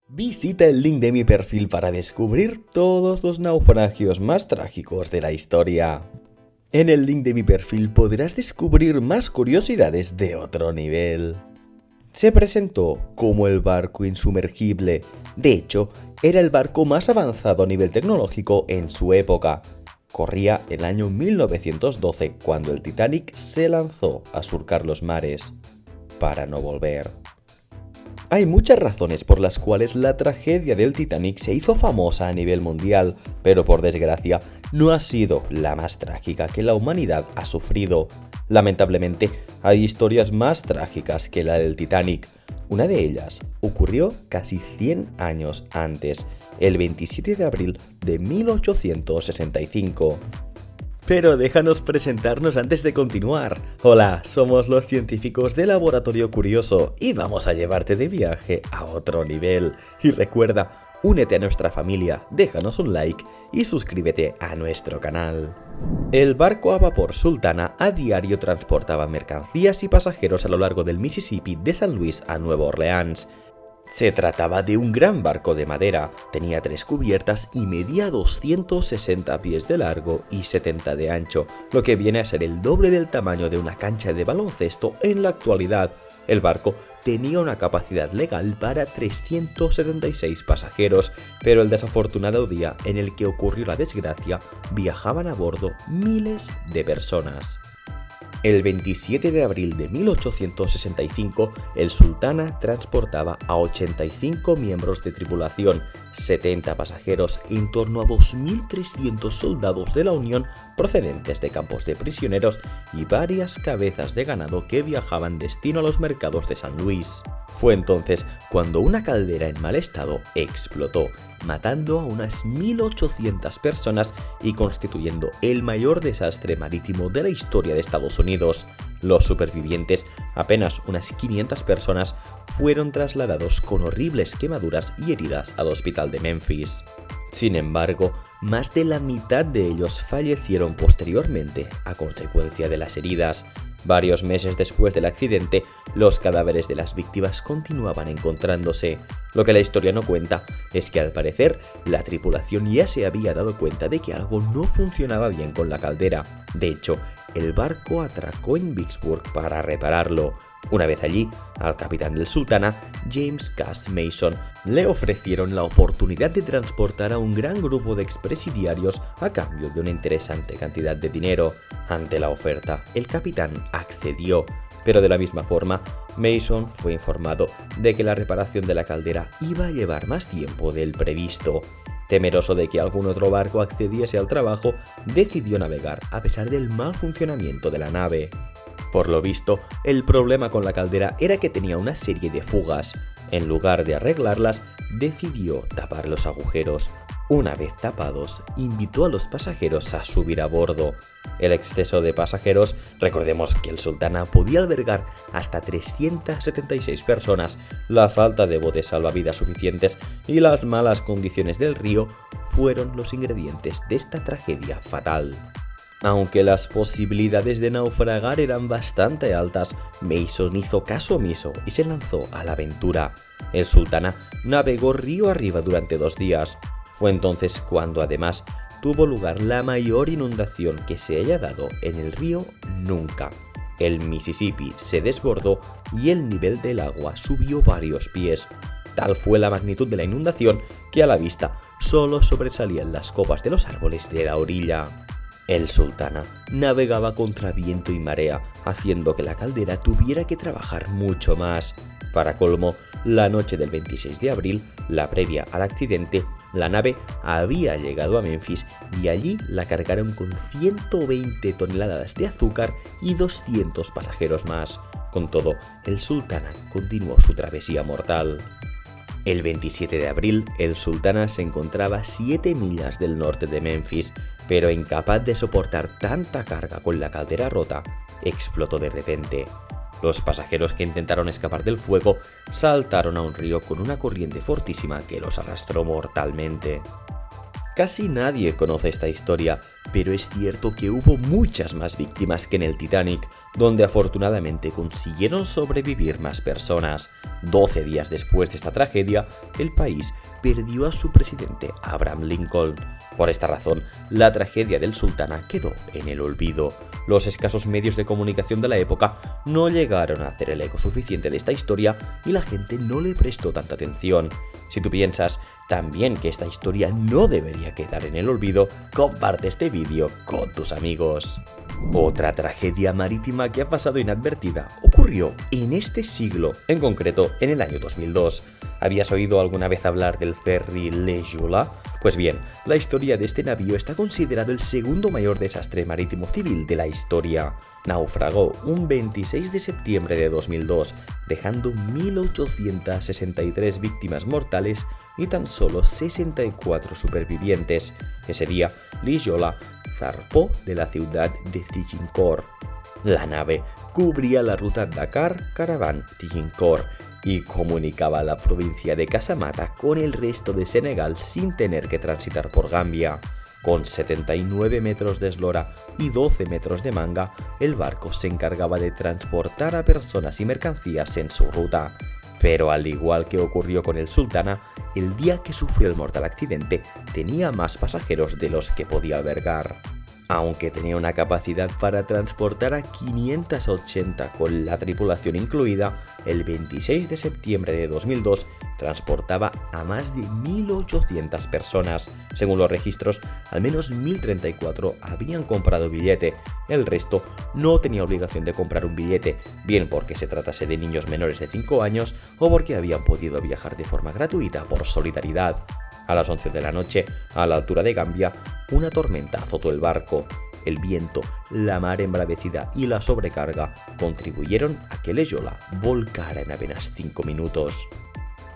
Visita el link de mi perfil para descubrir todos los naufragios más trágicos de la historia. En el link de mi perfil podrás descubrir más curiosidades de otro nivel. Se presentó como el barco insumergible. De hecho, era el barco más avanzado a nivel tecnológico en su época. Corría el año 1912 cuando el Titanic se lanzó a surcar los mares para no volver. Hay muchas razones por las cuales la tragedia del Titanic se hizo famosa a nivel mundial, pero por desgracia no ha sido la más trágica que la humanidad ha sufrido. Lamentablemente, hay historias más trágicas que la del Titanic. Una de ellas ocurrió casi 100 años antes, el 27 de abril de 1865. Pero déjanos presentarnos antes de continuar. Hola, somos los científicos de Laboratorio Curioso y vamos a llevarte de viaje a otro nivel. Y recuerda, únete a nuestra familia, déjanos un like y suscríbete a nuestro canal. El barco a vapor Sultana a diario transportaba mercancías y pasajeros a lo largo del Mississippi de San Luis a Nueva Orleans. Se trataba de un gran barco de madera, tenía 3 cubiertas y medía 260 pies de largo y 70 de ancho, lo que viene a ser el doble del tamaño de una cancha de baloncesto en la actualidad. El barco tenía una capacidad legal para 376 pasajeros, pero el desafortunado día en el que ocurrió la desgracia, viajaban a bordo miles de personas. El 27 de abril de 1865, el Sultana transportaba a 85 miembros de tripulación, 70 pasajeros y en torno a 2.300 soldados de la Unión procedentes de campos de prisioneros y varias cabezas de ganado que viajaban destino a los mercados de San Luis. Fue entonces cuando una caldera en mal estado explotó, matando a unas 1.800 personas y constituyendo el mayor desastre marítimo de la historia de Estados Unidos. Los supervivientes, apenas unas 500 personas, fueron trasladados con horribles quemaduras y heridas al hospital de Memphis. Sin embargo, más de la mitad de ellos fallecieron posteriormente a consecuencia de las heridas. Varios meses después del accidente, los cadáveres de las víctimas continuaban encontrándose. Lo que la historia no cuenta es que al parecer la tripulación ya se había dado cuenta de que algo no funcionaba bien con la caldera. De hecho, el barco atracó en Vicksburg para repararlo. Una vez allí, al capitán del Sultana, James Cass Mason, le ofrecieron la oportunidad de transportar a un gran grupo de expresidiarios a cambio de una interesante cantidad de dinero. Ante la oferta, el capitán accedió, pero de la misma forma, Mason fue informado de que la reparación de la caldera iba a llevar más tiempo del previsto. Temeroso de que algún otro barco accediese al trabajo, decidió navegar a pesar del mal funcionamiento de la nave. Por lo visto, el problema con la caldera era que tenía una serie de fugas. En lugar de arreglarlas, decidió tapar los agujeros. Una vez tapados, invitó a los pasajeros a subir a bordo. El exceso de pasajeros, recordemos que el Sultana podía albergar hasta 376 personas, la falta de botes salvavidas suficientes y las malas condiciones del río fueron los ingredientes de esta tragedia fatal. Aunque las posibilidades de naufragar eran bastante altas, Mason hizo caso omiso y se lanzó a la aventura. El Sultana navegó río arriba durante 2 días. Fue entonces cuando además tuvo lugar la mayor inundación que se haya dado en el río nunca. El Mississippi se desbordó y el nivel del agua subió varios pies. Tal fue la magnitud de la inundación que a la vista solo sobresalían las copas de los árboles de la orilla. El Sultana navegaba contra viento y marea, haciendo que la caldera tuviera que trabajar mucho más. Para colmo, la noche del 26 de abril, la previa al accidente, la nave había llegado a Memphis y allí la cargaron con 120 toneladas de azúcar y 200 pasajeros más. Con todo, el Sultana continuó su travesía mortal. El 27 de abril, el Sultana se encontraba a 7 millas del norte de Memphis, pero incapaz de soportar tanta carga con la caldera rota, explotó de repente. Los pasajeros que intentaron escapar del fuego saltaron a un río con una corriente fortísima que los arrastró mortalmente. Casi nadie conoce esta historia, pero es cierto que hubo muchas más víctimas que en el Titanic, donde afortunadamente consiguieron sobrevivir más personas. 12 días después de esta tragedia, el país perdió a su presidente, Abraham Lincoln. Por esta razón, la tragedia del Sultana quedó en el olvido. Los escasos medios de comunicación de la época no llegaron a hacer el eco suficiente de esta historia y la gente no le prestó tanta atención. Si tú piensas también que esta historia no debería quedar en el olvido, comparte este vídeo con tus amigos. Otra tragedia marítima que ha pasado inadvertida ocurrió en este siglo, en concreto en el año 2002. ¿Habías oído alguna vez hablar del ferry Le Jula? Pues bien, la historia de este navío está considerado el segundo mayor desastre marítimo civil de la historia. Naufragó un 26 de septiembre de 2002, dejando 1.863 víctimas mortales y tan solo 64 supervivientes. Ese día, Le Jula zarpó de la ciudad de Ziguinchor. La nave cubría la ruta Dakar-Caravan-Ziguinchor y comunicaba la provincia de Casamata con el resto de Senegal sin tener que transitar por Gambia. Con 79 metros de eslora y 12 metros de manga, el barco se encargaba de transportar a personas y mercancías en su ruta. Pero al igual que ocurrió con el Sultana, el día que sufrió el mortal accidente tenía más pasajeros de los que podía albergar. Aunque tenía una capacidad para transportar a 580 con la tripulación incluida, el 26 de septiembre de 2002 transportaba a más de 1.800 personas. Según los registros, al menos 1.034 habían comprado billete. El resto no tenía obligación de comprar un billete, bien porque se tratase de niños menores de 5 años o porque habían podido viajar de forma gratuita por solidaridad. A las 11 de la noche, a la altura de Gambia, una tormenta azotó el barco. El viento, la mar embravecida y la sobrecarga contribuyeron a que Le Jula volcara en apenas 5 minutos.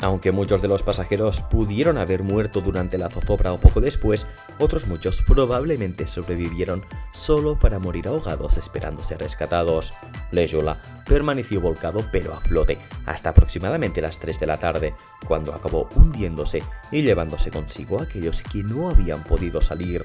Aunque muchos de los pasajeros pudieron haber muerto durante la zozobra o poco después, otros muchos probablemente sobrevivieron solo para morir ahogados esperando ser rescatados. Le Jula permaneció volcado pero a flote hasta aproximadamente las 3 de la tarde, cuando acabó hundiéndose y llevándose consigo a aquellos que no habían podido salir.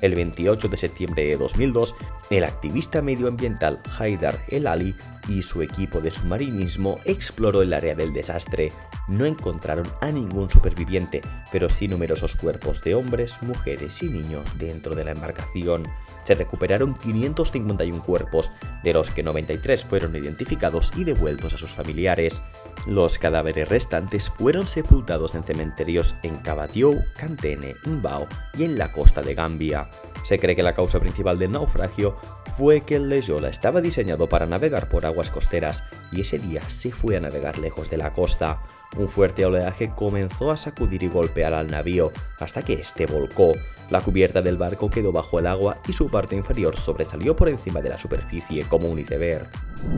El 28 de septiembre de 2002, el activista medioambiental Haidar El-Ali y su equipo de submarinismo exploró el área del desastre. No encontraron a ningún superviviente, pero sí numerosos cuerpos de hombres, mujeres y niños dentro de la embarcación. Se recuperaron 551 cuerpos, de los que 93 fueron identificados y devueltos a sus familiares. Los cadáveres restantes fueron sepultados en cementerios en Kabadiou, Kantene, Mbao y en la costa de Gambia. Se cree que la causa principal del naufragio fue que el Le Jula estaba diseñado para navegar por aguas costeras y ese día se fue a navegar lejos de la costa. Un fuerte oleaje comenzó a sacudir y golpear al navío hasta que este volcó. La cubierta del barco quedó bajo el agua y su parte inferior sobresalió por encima de la superficie como un iceberg.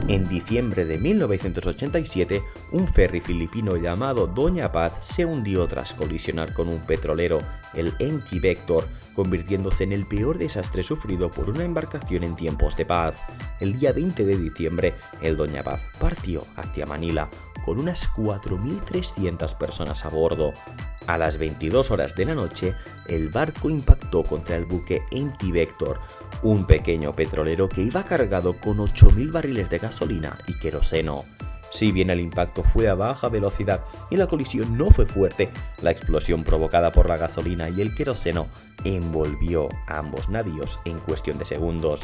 En diciembre de 1987, un ferry filipino llamado Doña Paz se hundió tras colisionar con un petrolero, el MT Vector, convirtiéndose en el peor desastre sufrido por una embarcación en tiempos de paz. El día 20 de diciembre, el Doña Paz partió hacia Manila, con unas 4.300 personas a bordo. A las 22 horas de la noche, el barco impactó contra el buque MT Vector, un pequeño petrolero que iba cargado con 8.000 barriles de gasolina y queroseno. Si bien el impacto fue a baja velocidad y la colisión no fue fuerte, la explosión provocada por la gasolina y el queroseno envolvió a ambos navíos en cuestión de segundos.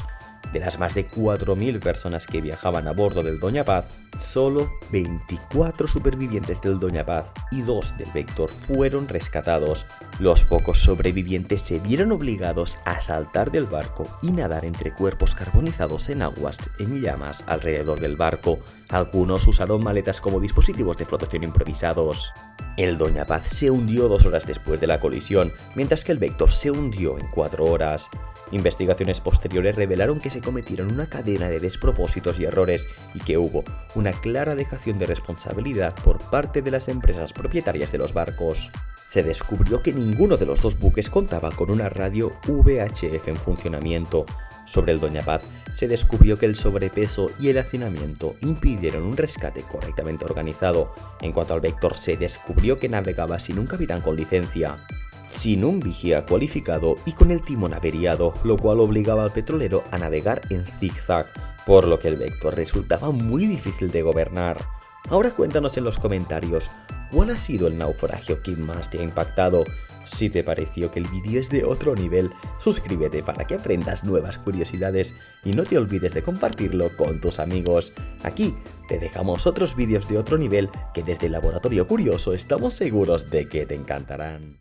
De las más de 4.000 personas que viajaban a bordo del Doña Paz, solo 24 supervivientes del Doña Paz y 2 del Vector fueron rescatados. Los pocos sobrevivientes se vieron obligados a saltar del barco y nadar entre cuerpos carbonizados en aguas en llamas alrededor del barco. Algunos usaron maletas como dispositivos de flotación improvisados. El Doña Paz se hundió 2 horas después de la colisión, mientras que el Vector se hundió en 4 horas. Investigaciones posteriores revelaron que se cometieron una cadena de despropósitos y errores y que hubo una clara dejación de responsabilidad por parte de las empresas propietarias de los barcos. Se descubrió que ninguno de los dos buques contaba con una radio VHF en funcionamiento. Sobre el Doña Paz se descubrió que el sobrepeso y el hacinamiento impidieron un rescate correctamente organizado. En cuanto al Vector, se descubrió que navegaba sin un capitán con licencia. sin un vigía cualificado y con el timón averiado, lo cual obligaba al petrolero a navegar en zigzag, por lo que el Vector resultaba muy difícil de gobernar. Ahora cuéntanos en los comentarios, ¿cuál ha sido el naufragio que más te ha impactado? Si te pareció que el vídeo es de otro nivel, suscríbete para que aprendas nuevas curiosidades y no te olvides de compartirlo con tus amigos. Aquí te dejamos otros vídeos de otro nivel que desde el Laboratorio Curioso estamos seguros de que te encantarán.